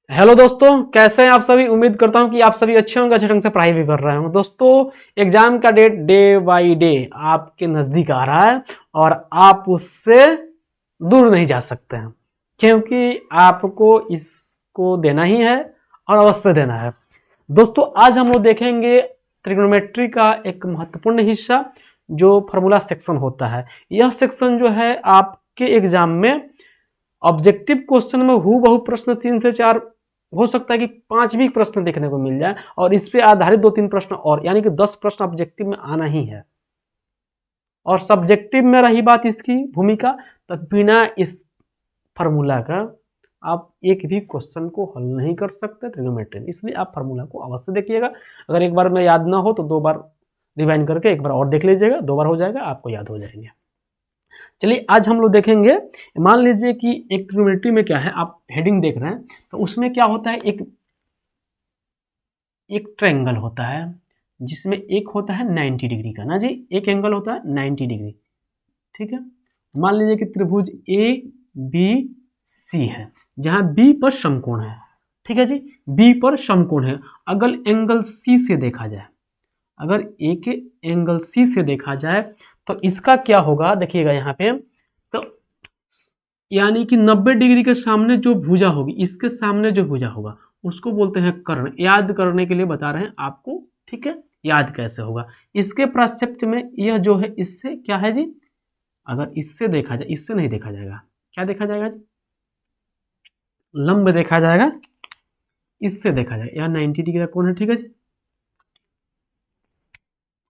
Hello दोस्तों, कैसे हैं आप सभी। उम्मीद करता हूं कि आप सभी अच्छे होंगे, अच्छे ढंग से पढ़ाई भी कर रहे होंगे। दोस्तों, एग्जाम का डेट डे बाय डे आपके नजदीक आ रहा है और आप उससे दूर नहीं जा सकते हैं, क्योंकि आपको इसको देना ही है और अवश्य देना है। दोस्तों, आज हम लोग देखेंगे ट्रिग्नोमेट्री का एक महत्वपूर्ण हिस्सा जो फार्मूला सेक्शन होता है। यह सेक्शन जो है आपके एग्जाम में ऑब्जेक्टिव क्वेश्चन में हूबहू प्रश्न 3 से 4, हो सकता है कि 5 भी प्रश्न देखने को मिल जाए और इस पे आधारित 2-3 प्रश्न और, यानी कि 10 प्रश्न ऑब्जेक्टिव में आना ही है। और सब्जेक्टिव में रही बात इसकी भूमिका, तो बिना इस फार्मूला का आप एक भी क्वेश्चन को हल नहीं कर सकते ट्रिग्नोमेट्री में। इसलिए आप फार्मूला को अवश्य देखिएगा। अगर एक बार में याद ना हो तो 2 बार रिवाइंड करके एक बार और देख लीजिएगा, 2 बार हो जाएगा, आपको याद हो जाएंगे। चलिए, आज हम लोग देखेंगे। मान लीजिए कि एक ट्रिग्नोमेट्री में क्या है, आप हेडिंग देख रहे हैं, तो उसमें क्या होता है, एक ट्रायंगल होता है जिसमें एक होता है 90 डिग्री का ना जी, एक एंगल होता है 90 डिग्री। ठीक है, मान लीजिए कि त्रिभुज ए बी सी है, जहां बी पर समकोण है। ठीक है जी, बी पर समकोण है। अगर एंगल सी से देखा जाए, अगर ए के एंगल सी से देखा जाए तो इसका क्या होगा, देखिएगा यहाँ पे। तो यानी कि 90 डिग्री के सामने जो भुजा होगी, इसके सामने जो भुजा होगा उसको बोलते हैं कर्ण। याद करने के लिए बता रहे हैं आपको, ठीक है, याद कैसे होगा। इसके प्रक्षेप में यह जो है, इससे क्या है जी, अगर इससे देखा जाए, इससे नहीं देखा जाएगा, क्या देखा जाएगा जी, लंब देखा जाएगा। इससे देखा जाएगा, यह 90 डिग्री का कोण है। ठीक है जी,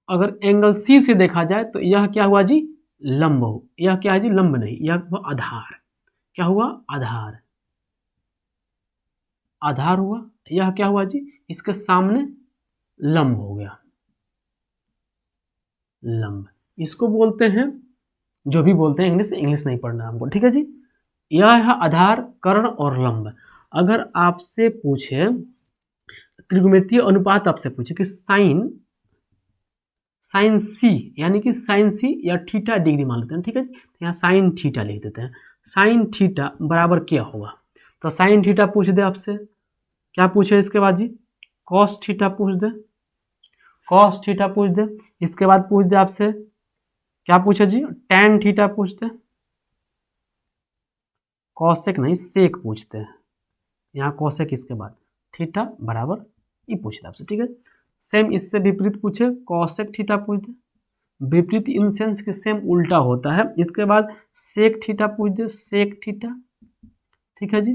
अगर एंगल सी से देखा जाए तो यह क्या हुआ जी, लंब हो। यह क्या है जी, लंब नहीं, यह हुआ आधार। क्या हुआ, आधार। आधार हुआ। यह क्या हुआ जी, इसके सामने लंब हो गया, लंब। इसको बोलते हैं, जो भी बोलते हैं, इंग्लिश इंग्लिश नहीं पढ़ना हमको, ठीक है जी। यह है आधार, कर्ण और लंब। अगर आपसे पूछे त्रिकोणमितीय अनुपात, आपसे पूछे कि साइन साइन सी, यानी कि साइन सी या थीटा डिग्री मान लेते हैं, ठीक है जी। तो यहाँ साइन थीटा लिख देते हैं। साइन थीटा बराबर क्या होगा, तो साइन थीटा पूछ दे आपसे, क्या पूछे इसके बाद जी, कॉस थीटा पूछ दे, कॉस थीटा पूछ दे। इसके बाद पूछ दे आपसे, क्या पूछे जी, टैन थीटा पूछ दे। कॉसेक नहीं, सेक पूछते हैं। यहाँ कॉसेक, इसके बाद थीटा बराबर ये पूछ दे आपसे, ठीक है। सेम इससे विपरीत पूछे, कॉसेक थीटा पूछ दे। विपरीत इन सेंस के सेम उल्टा होता है। इसके बाद सेक थीटा पूछ दे, सेक थीटा, ठीक है जी।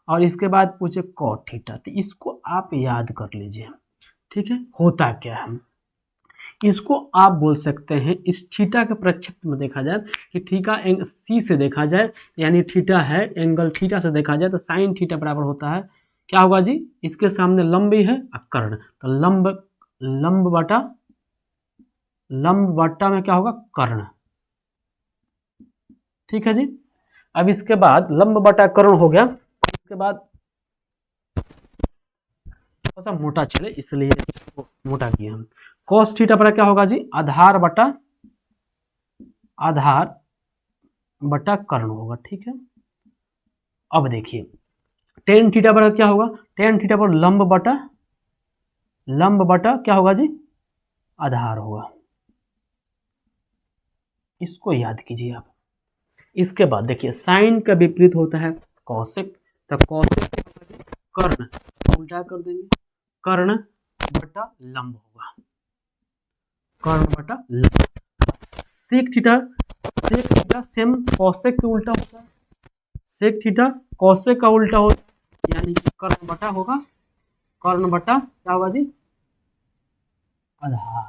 और इसके बाद पूछे कॉट थीटा, तो इसको आप याद कर लीजिए, ठीक है। होता क्या है, इसको आप बोल सकते हैं, इस थीटा के प्रक्षेप में देखा जाए कि थीटा एंगल सी से देखा जाए, यानी थीटा है, एंगल थीटा से देखा जाए तो साइन थीटा बराबर होता है, क्या होगा जी, इसके सामने लंब भी है और कर्ण, तो लंब, लंब बटा, लंब बटा में क्या होगा, कर्ण। ठीक है जी। अब इसके बाद लंब बटा कर्ण हो गया। इसके बाद थोड़ा सा मोटा चले, इसलिए इसको मोटा किया हम। cos थीटा बटा क्या होगा जी, आधार बटा, आधार बटा कर्ण होगा, ठीक है। अब देखिए टेन थीटा बटा क्या होगा, टेन थीटा पर लंब बटा, लंब बटा क्या होगा जी, आधार होगा। इसको याद कीजिए आप। इसके बाद देखिए साइन का विपरीत होता है कौशिक, तो कौशिक कर्ण, उल्टा कर देंगे, कर्ण बटा लंब होगा, कर्ण बटा लंब। Sec theta, sec theta same कौशिक के उल्टा होता है, सेक थीटा कौशिक का उल्टा होता है, यानी कि कर्ण बटा होगा, कर्ण बटा क्या होगा जी, आधार,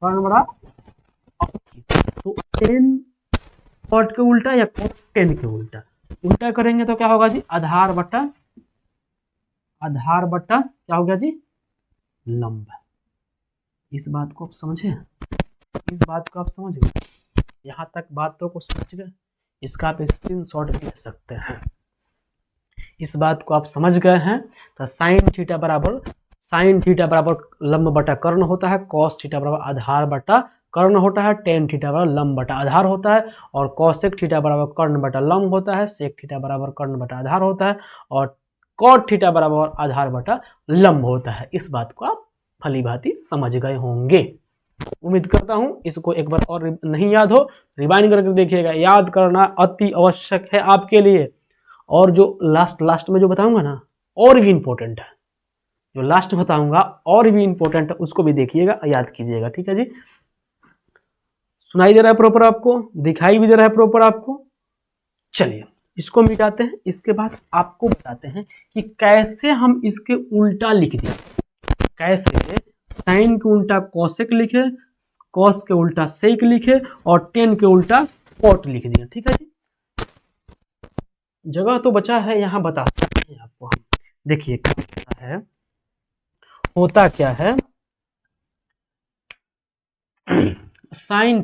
कर्ण बटा। तो टेन कॉट के उल्टा या कॉट टेन के उल्टा, उल्टा करेंगे तो क्या होगा जी, आधार बटा, आधार बटा क्या हो गया जी, लंब। इस बात को आप समझे, इस बात को आप समझ गए, यहाँ तक बातों को समझ गए। इसका आप स्क्रीनशॉट भी ले सकते हैं। इस बात को आप समझ गए हैं, तो साइन थीटा बराबर, साइन थीटा बराबर लंब बटा कर्ण होता है, कॉस थीटा बराबर आधार बटा कर्ण होता है, टेन थीटा बराबर लंब बटा आधार होता है, और कॉसेक थीटा बराबर कर्ण बटा लंब होता है, सेक थीटा बराबर कर्ण बटा आधार होता है, और कॉट थीटा बराबर आधार बटा लंब होता है। इस बात को आप भली भांति समझ गए होंगे, उम्मीद करता हूं। इसको एक बार और नहीं याद हो रिवाइंड करके देखिएगा, याद करना अति आवश्यक है आपके लिए। और जो लास्ट में जो बताऊंगा ना और भी इंपॉर्टेंट है, जो लास्ट बताऊंगा और भी इंपॉर्टेंट है, उसको भी देखिएगा, याद कीजिएगा। ठीक है जी, सुनाई दे रहा है प्रॉपर आपको, दिखाई भी दे रहा है प्रॉपर आपको। चलिए इसको मिटाते हैं, इसके बाद आपको बताते हैं कि कैसे हम इसके उल्टा लिख दें। कैसे साइन के उल्टा कॉसेक लिखे, कॉस के उल्टा सेक लिखे और टेन के उल्टा कॉट लिख दिया। ठीक है जी, जगह तो बचा है, यहां बता सकते हैं आपको हम। देखिए क्या होता क्या है sin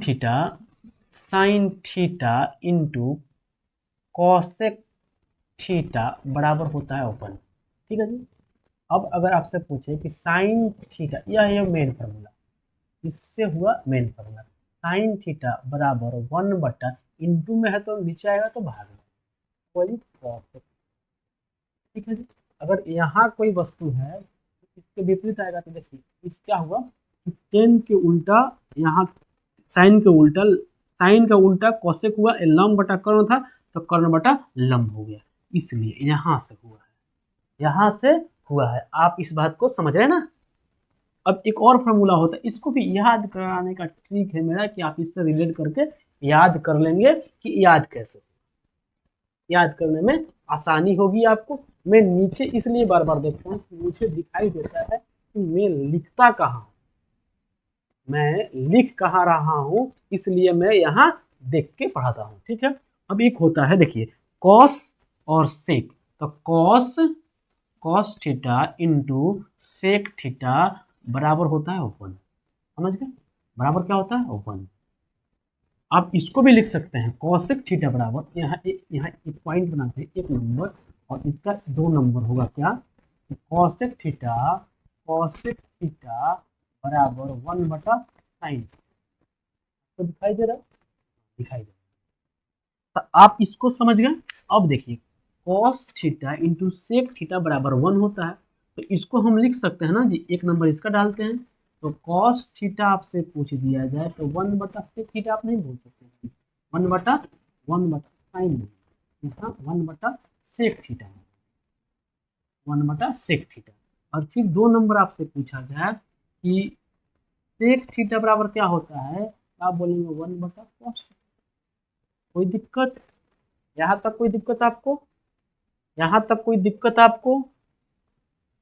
theta into cosec theta बराबर होता है ओपन। ठीक है जी, अब अगर आपसे पूछे कि साइन थीटा, यह मेन फॉर्मूला, इससे हुआ मेन फॉर्मूला, साइन थीटा बराबर 1 बटा इंटू में है तो नीचे आएगा तो भाग में कॉसेक। ठीक है जी, अगर यहाँ कोई वस्तु है इसके विपरीत आएगा तो देखिए इस क्या हुआ कि टेन के उल्टा यहाँ साइन का उल्टा कॉसेक हुआ, लंब बटा कर्ण था तो कर्ण बटा लंब हो गया, इसलिए यहाँ से हुआ है। आप इस बात को समझ रहे हैं ना। अब एक और फॉर्मूला होता है, इसको भी याद कराने का ट्रिक है मेरा कि आप इससे रिलेट करके याद कर लेंगे कि याद कैसे, याद करने में आसानी होगी आपको। मैं नीचे इसलिए बार बार देखता हूँ कि मुझे दिखाई देता है कि मैं लिखता कहाँ, मैं लिख कहाँ रहा हूँ, इसलिए मैं यहाँ देख के पढ़ाता हूँ। ठीक है, अब एक होता है देखिए कॉस और सेक, तो cos theta into sec theta बराबर होता है ओपन। समझ गए, बराबर क्या होता है ओपन। आप इसको भी लिख सकते हैं कॉसेक थीटा बराबर, यहाँ एक पॉइंट बनाते हैं, एक नंबर और इसका 2 नंबर होगा क्या, कॉसेक थीटा बराबर 1 बटा साइन। तो दिखाई दे रहा है, दिखाई दे रहा है। तो आप इसको समझ गए। अब देखिए cos theta into sec theta बराबर 1 होता है, तो इसको हम लिख सकते हैं ना जी, एक नंबर इसका डालते हैं। तो कॉस थीटा आपसे पूछ दिया जाए तो 1 बटा सेक थीटा आप नहीं बोल सकते, 1 बटा साइन नहीं, यहाँ 1 बटा सेक थीटा, 1 बटा सेक थीटा। और फिर 2 नंबर आपसे पूछा जाए कि सेक थीटा बराबर क्या होता है, तो आप बोलेंगे 1 बटा कॉस। कोई दिक्कत, यहाँ तक कोई दिक्कत आपको, यहाँ तक कोई दिक्कत आपको।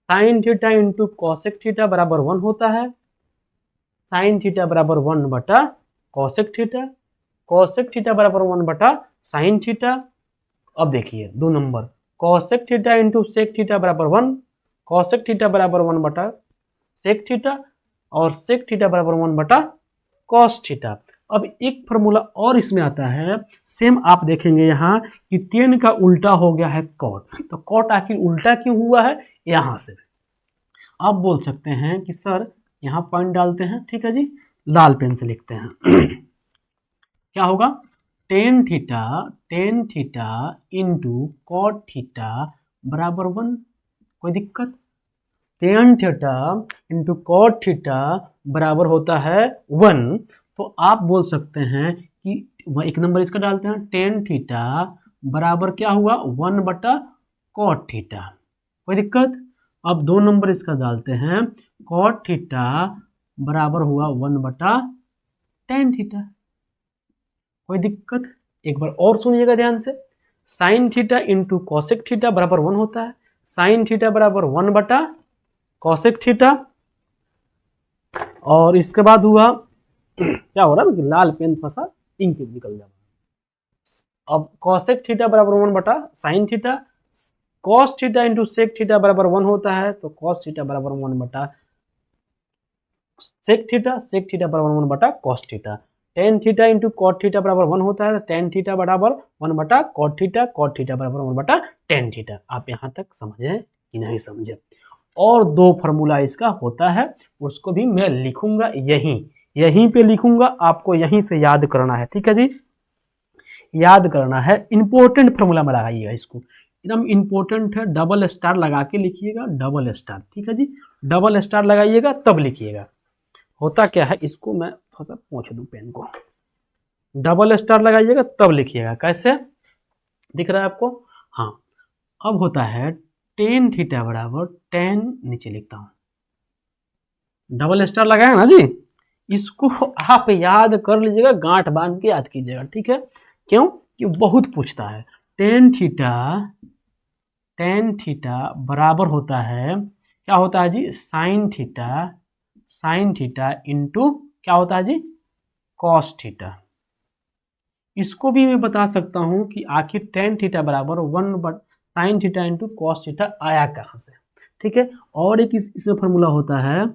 Sign theta into cosec theta बराबर 1 होता है, साइन थीटा बराबर 1 बटा कॉसेक थीटा बराबर 1 बटा साइन थीटा। अब देखिए 2 नंबर cosec theta into sec theta बराबर 1, कॉसेक थीटा बराबर 1 बटा सेक थीटा और सेक थीटा बराबर 1 बटा कॉस थीटा। अब एक फॉर्मूला और इसमें आता है, सेम आप देखेंगे यहाँ कि टेन का उल्टा हो गया है कॉट, तो कॉट आखिर उल्टा क्यों हुआ है, यहाँ से आप बोल सकते हैं कि सर यहाँ पॉइंट डालते हैं। ठीक है जी, लाल पेन से लिखते हैं क्या होगा, tan theta into cot theta बराबर 1। कोई दिक्कत, tan theta into cot theta बराबर होता है 1, तो आप बोल सकते हैं कि एक नंबर इसका डालते हैं, टेन थीटा बराबर क्या हुआ 1 बटा कॉट थीटा। कोई दिक्कत, अब 2 नंबर इसका डालते हैं, कॉट थीटा बराबर हुआ 1 बटा टेन थीटा। कोई दिक्कत, एक बार और सुनिएगा ध्यान से, sign theta into cosec theta बराबर 1 होता है, साइन थीटा बराबर 1 बटा कॉसेक थीटा। और इसके बाद हुआ क्या हो रहा है, लाल पेन फंसा, इंक निकल जाएगा। अब कॉसेक थीटा बराबर 1 बटा sin theta, cos theta into sec theta बराबर 1 होता है, तो कॉस थीटा बराबर 1 बटा सेक थीटा बराबर 1 बटा cos theta. Tan theta into cot theta बराबर 1 होता है, तो टेन थीटा बराबर 1 बटा कॉट थीटा बराबर 1 बटा टेन थीटा। आप यहाँ तक समझे कि नहीं समझे। और 2 फॉर्मूला इसका होता है, उसको भी मैं लिखूंगा यहीं पे लिखूंगा, आपको यहीं से याद करना है। ठीक है जी, याद करना है, इंपॉर्टेंट फॉर्मूला में लगाइएगा इसको, एकदम इम्पोर्टेंट है, डबल स्टार लगा के लिखिएगा, डबल स्टार, ठीक है जी, डबल स्टार लगाइएगा तब लिखिएगा। होता क्या है, इसको मैं थोड़ा सा पोंछ दूं पेन को, डबल स्टार लगाइएगा तब लिखिएगा। कैसे दिख रहा है आपको? हाँ, अब होता है टेन थीटा बराबर टेन, नीचे लिखता हूँ, डबल स्टार लगाया ना जी, इसको आप याद कर लीजिएगा, गांठ बांध के याद कीजिएगा, ठीक है? क्यों? कि बहुत पूछता है। टेन थीटा, टेन थीटा बराबर होता है, क्या होता है जी, sine theta, sine theta into क्या होता है जी, कॉस थीटा। इसको भी मैं बता सकता हूं कि आखिर टेन थीटा बराबर one but sign theta into cos theta आया कहां से, ठीक है? और एक इसमें फॉर्मूला होता है,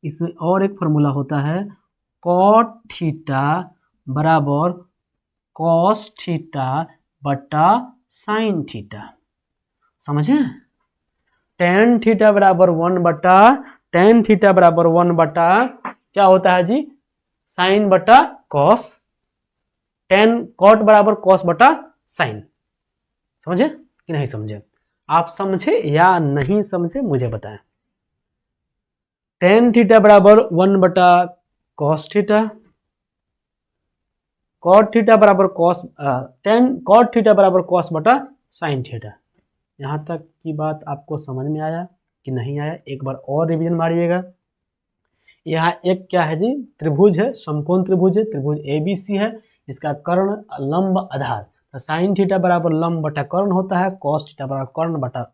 इसमें और एक फॉर्मूला होता है, कॉट थीटा बराबर कॉस थीटा बटा साइन थीटा, समझे? टेन थीटा बराबर वन बटा, टेन थीटा बराबर वन बटा क्या होता है जी, साइन बटा कॉस, टेन कॉट बराबर कॉस बटा साइन। समझे कि नहीं समझे? आप समझे या नहीं समझे मुझे बताएं। टेन थीटा बराबर वन बटा कॉस थीटा, कॉट थीटा बराबर कॉस, टेन कॉट थीटा बराबर कॉस बटा साइन थीटा। यहाँ तक की बात आपको समझ में आया कि नहीं आया? एक बार और रिवीजन मारिएगा। यहाँ एक क्या है जी, त्रिभुज है, समकोण त्रिभुज है, त्रिभुज ABC है, इसका कर्ण लंब आधार, तो साइन थीटा बराबर लंब बटा कर्ण होता है, कॉस थीटा बराबर कर्ण बटा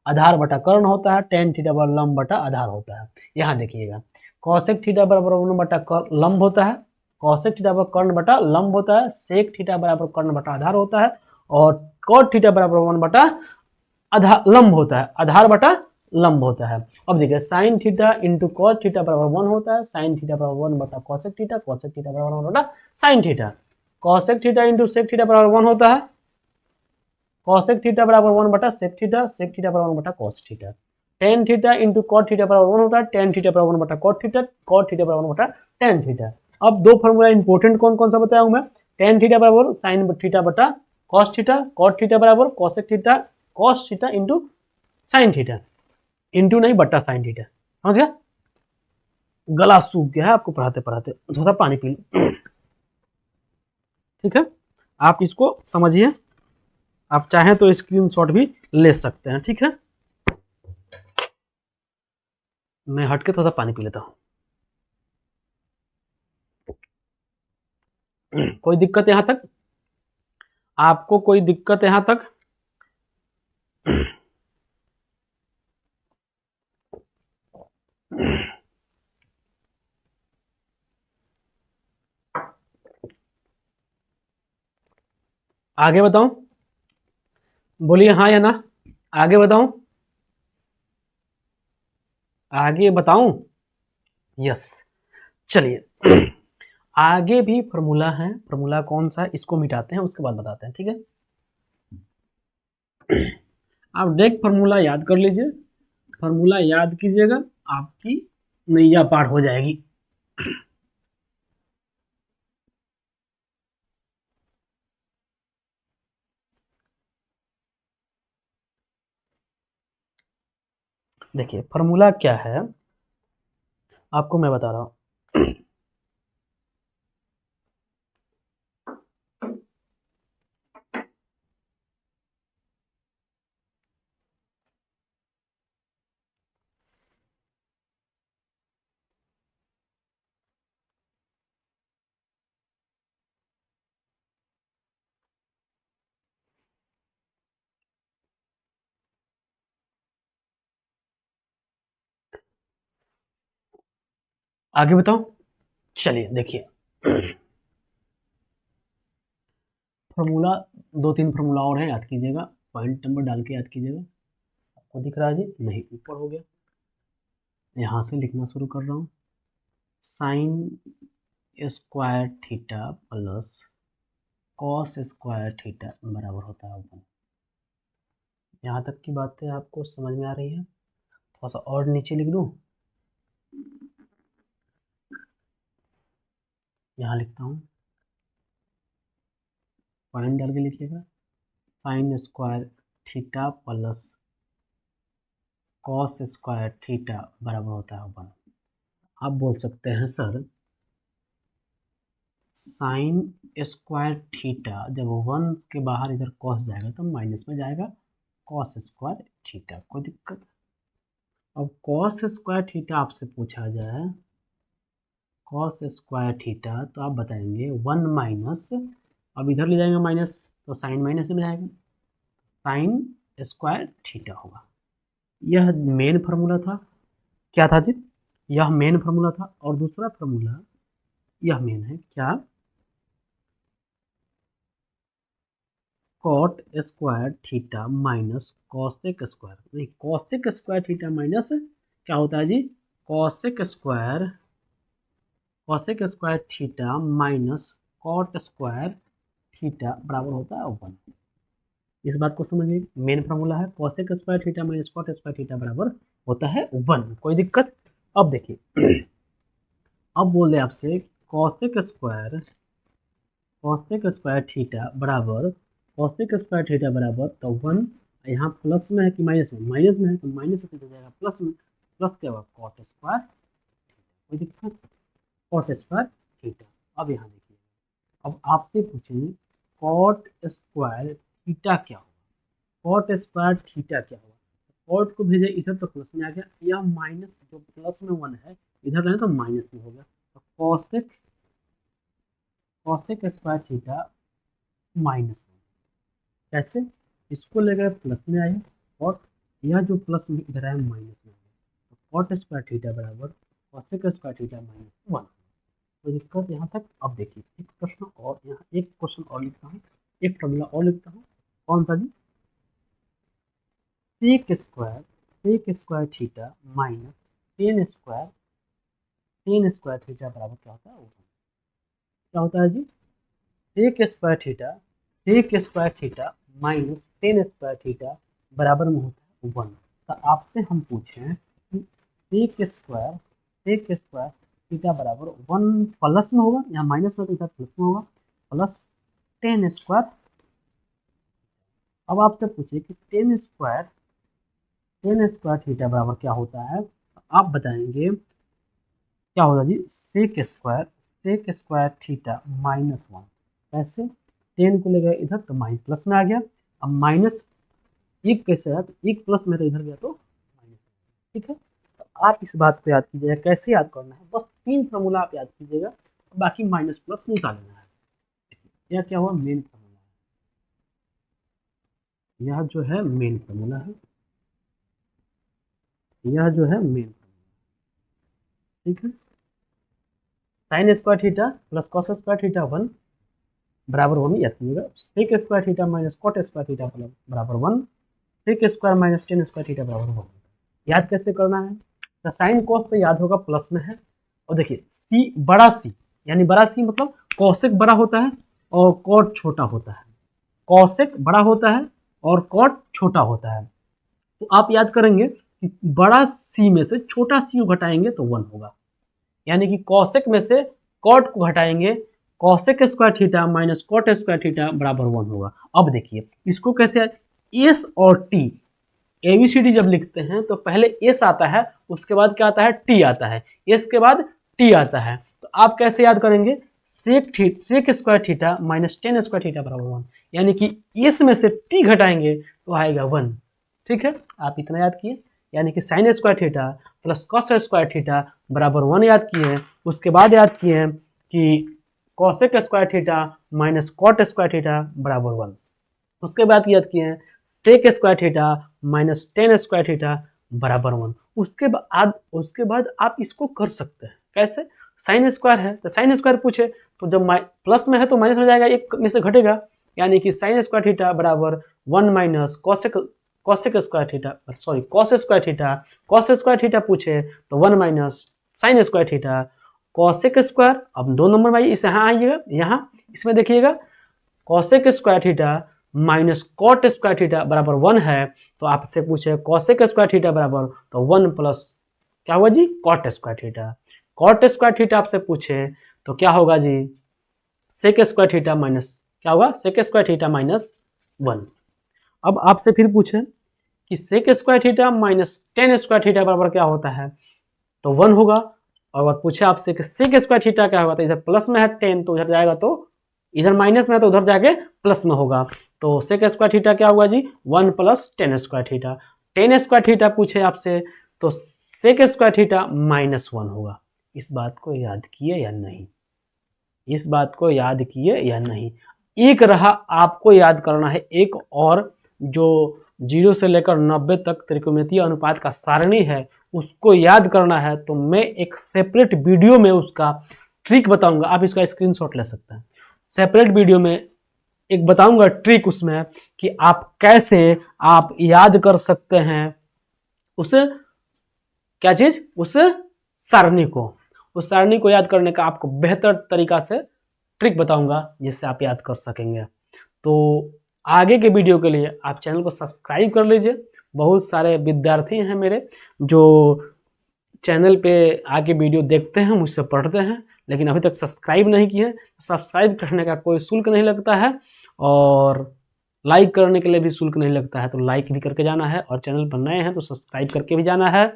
आधार बटा कर्ण होता है, टेन थीटा बराबर लंब बटा आधार होता है। यहाँ देखिएगा, कॉसेक थीटा बराबर वन बटा लंब होता है, कॉसेक थीटा बराबर कर्ण बटा लंब होता है, सेक थीटा बराबर कर्ण बटा आधार होता है, और कॉट थीटा बराबर वन बटा आधार लंब होता है, आधार बटा लंब होता है। अब देखिए, sin theta into cos theta बराबर वन होता है, साइन थीटा बराबर वन बटा कॉसेक थीटा, कॉसेक थीटा बराबर वन बटा sin theta, cosec theta into sec theta बराबर वन होता है, कॉसेक थीटा बराबर वन बटा सेक थीटा, सेक थीटा बराबर वन बटा cos theta, tan theta into cot theta बराबर वन होता है, टेन थीटा बराबर वन बटा कॉट थीटा, कॉट थीटा बराबर वन बटा टेन थीटा। अब दो फॉर्मूला इंपोर्टेंट कौन कौन सा बताया हूं मैं? टेन थीटा बराबर साइन थीटा बटा कॉस थीटा, कॉट थीटा बराबर cosec theta cos theta into sine theta, into नहीं बट्टा साइन थीटा। समझ गया? गला सूख गया है आपको पढ़ाते पढ़ाते, थोड़ा सा पानी पी लो, ठीक है? आप इसको समझिए, आप चाहें तो स्क्रीनशॉट भी ले सकते हैं, ठीक है? मैं हट के थोड़ा सा पानी पी लेता हूं। कोई दिक्कत यहां तक? आपको कोई दिक्कत यहां तक? आगे बताऊं? बोलिए हाँ या ना, आगे बताऊं? आगे बताऊं? यस, चलिए। आगे भी फॉर्मूला है, फॉर्मूला कौन सा है इसको मिटाते हैं, उसके बाद बताते हैं, ठीक है? आप डायरेक्ट फॉर्मूला याद कर लीजिए, फॉर्मूला याद कीजिएगा, आपकी नैया पार हो जाएगी। देखिए फॉर्मूला क्या है, आपको मैं बता रहा हूं। आगे बताओ, चलिए देखिए, फॉर्मूला दो तीन फॉर्मूला और है, याद कीजिएगा, पॉइंट नंबर डाल के याद कीजिएगा। आपको दिख रहा है जी? नहीं, ऊपर हो गया। यहां से लिखना शुरू कर रहा हूं, sign square theta plus cos square theta बराबर होता है वन। यहाँ तक की बातें आपको समझ में आ रही है? थोड़ा सा और नीचे लिख दूं, यहाँ लिखता हूँ, पॉइंट डाल के लिखिएगा, sign square theta plus cos square theta बराबर होता है 1। आप बोल सकते हैं सर साइन स्क्वायर थीटा जब 1 के बाहर इधर कॉस जाएगा तो माइनस में जाएगा कॉस स्क्वायर थीटा, कोई दिक्कत। अब कॉस स्क्वायर थीटा आपसे पूछा जाए, कॉस स्क्वायर थीटा तो आप बताएंगे 1 माइनस, अब इधर ले जाएंगे माइनस तो साइन माइनस में जाएगा, साइन स्क्वायर थीटा होगा। यह मेन फार्मूला था, क्या था जी, यह मेन फार्मूला था। और दूसरा फार्मूला यह मेन है, क्या, cot square theta minus cosec square, नहीं कॉसेक स्क्वायर थीटा माइनस क्या होता है जी, cosec square theta minus cot square theta बराबर होता है 1। इस बात को समझिए, मेन फार्मूला है cosec square theta minus cot square theta बराबर होता है 1, कोई दिक्कत। अब देखिए अब बोल रहे आपसे कॉसेक स्क्वायर थीटा बराबर कॉसेक स्क्वायर थीटा बराबर तो 1, यहाँ प्लस में है कि माइनस में, माइनस में है तो माइनस से जाएगा प्लस में, प्लस क्या होगा कॉट स्क्वायर, कोई दिक्कत, कॉट स्क्वायर थीटा। अब यहाँ देखिए, अब आपसे पूछेंगे कॉट स्क्वायर थीटा क्या होगा, कॉट स्क्वायर थीटा क्या होगा, कॉट को भेजे इधर तो प्लस में आ गया, या माइनस जो प्लस में 1 है इधर गए तो माइनस में हो गया, तो कॉसेक स्क्वायर थीटा माइनस 1, कैसे, इसको ले गए प्लस में आए और यह जो प्लस में इधर आया माइनस में आया, तो कॉट स्क्वायर थीटा बराबर कॉसेक स्क्वायर थीटा माइनस 1। तो दिक्कत यहाँ तक। अब देखिए एक प्रश्न और, यहाँ एक क्वेश्चन और लिखता हूँ, एक फॉर्मूला और लिखता हूँ, कौन सा जी, sec square theta minus tan square theta बराबर क्या होता है, क्या होता है जी, sec square theta minus tan square theta बराबर में होता है 1। तो आपसे हम पूछें कि सेक स्क्वायर थीटा बराबर 1 प्लस में होगा, यहाँ माइनस में तो इधर प्लस में होगा, प्लस टेन स्क्वायर। अब आपसे पूछे कि टेन स्क्वायर थीटा बराबर क्या होता है, तो आप बताएंगे क्या होगा जी, सेक स्क्वायर थीटा माइनस 1, कैसे, 10 को ले गए इधर तो माइनस प्लस में आ गया, अब माइनस एक कैसे है, तो एक प्लस में तो इधर गया तो माइनस, ठीक है। तो आप इस बात को याद कीजिएगा, कैसे याद करना है, बस 3 फार्मूला आप याद कीजिएगा, बाकी माइनस प्लस नहीं लेना है। यह क्या हुआ, मेन फार्मूला है, यह जो है मेन फार्मूला है, यह जो है मेन फार्मूला, ठीक है। Sin square theta plus cos square theta 1 बराबर 1 याद कीजिएगा, sec square theta minus cot square theta बराबर 1, sec square minus tan square theta बराबर 1। याद कैसे करना है, तो साइन कॉस तो याद होगा प्लस में है, और देखिए सी बड़ा सी, यानी बड़ा सी मतलब कॉसेक बड़ा होता है और कॉट छोटा होता है, कॉसेक बड़ा होता है और कॉट छोटा होता है। तो आप याद करेंगे कि बड़ा सी में से छोटा सी को घटाएंगे तो 1 होगा, यानी कि कॉसेक में से कॉट को घटाएंगे, cosec square theta minus cot square theta बराबर 1 होगा। अब देखिए इसको कैसे, एस और टी, एबीसीडी जब लिखते हैं तो पहले एस आता है, उसके बाद क्या आता है, टी आता है, एस के बाद टी आता है। तो आप कैसे याद करेंगे, sec square theta minus tan square theta बराबर 1, यानी कि एस में से टी घटाएंगे तो आएगा 1, ठीक है। आप इतना याद किए, यानी कि sign square theta plus cos square theta बराबर 1 याद किए हैं। उसके बाद याद किए हैं कि cosec square theta minus cot square theta बराबर 1। उसके बाद याद किए हैं sec square theta minus tan square theta बराबर 1। उसके बाद आप इसको कर सकते हैं, कैसे, साइन स्क्वायर है तो साइन स्क्वायर पूछे तो जब प्लस में है तो माइनस में जाएगा, एक में से घटेगा, यानी कि साइन स्क्वायर थीटा बराबर 1 minus cosec square theta, sorry cos square theta पूछे तो 1 minus sign square theta cosec square. अब 2 नंबर भाई इस यहाँ आइएगा, यहाँ इसमें देखिएगा cosec square theta minus cot square theta बराबर 1 है, तो आपसे पूछे कॉसेक स्क्वायर थीटा बराबर तो 1 प्लस क्या होगा जी, cot square theta. Cot square theta आपसे पूछे तो क्या होगा जी, सेक स्क्वायर थीटा माइनस क्या होगा, सेक स्क्वायर थीटा माइनस 1। अब आपसे फिर पूछे कि sec square theta minus tan square theta बराबर क्या होता है, तो 1 होगा। और अगर पूछे आपसे कि सेक स्क्वायर थीटा क्या होगा, तो इधर प्लस में है 10 तो उधर जाएगा, तो इधर माइनस में है तो उधर जाके प्लस में होगा। तो सेक स्क्वायर थीटा क्या हुआ जी, 1 plus ten square theta. Ten square theta पूछे आपसे तो सेक स्क्वायर थीटा -1 होगा। इस बात को याद किए या नहीं, इस बात को याद किए या नहीं। एक रहा आपको याद करना है एक और, जो 0 से लेकर 90 तक त्रिकोणमितीय अनुपात का सारणी है उसको याद करना है। तो मैं एक सेपरेट वीडियो में उसका ट्रिक बताऊंगा, आप इसका स्क्रीनशॉट ले सकते हैं। सेपरेट वीडियो में एक बताऊंगा ट्रिक उसमें कि आप कैसे आप याद कर सकते हैं उस क्या चीज, उस सारणी को। उस सारणी को याद करने का आपको बेहतर तरीका से ट्रिक बताऊंगा जिससे आप याद कर सकेंगे। तो आगे के वीडियो के लिए आप चैनल को सब्सक्राइब कर लीजिए। बहुत सारे विद्यार्थी हैं मेरे जो चैनल पे आके वीडियो देखते हैं, मुझसे पढ़ते हैं, लेकिन अभी तक सब्सक्राइब नहीं किए। सब्सक्राइब करने का कोई शुल्क नहीं लगता है और लाइक करने के लिए भी शुल्क नहीं लगता है, तो लाइक भी करके जाना है, और चैनल पर नए हैं तो सब्सक्राइब करके भी जाना है।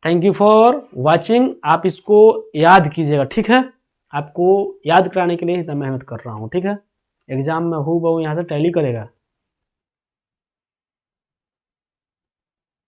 Thank you for watching. आप इसको याद कीजिएगा, ठीक है। आपको याद कराने के लिए इतना मेहनत कर रहा हूँ, ठीक है। एग्जाम में हूँ बहु यहाँ से टैली करेगा।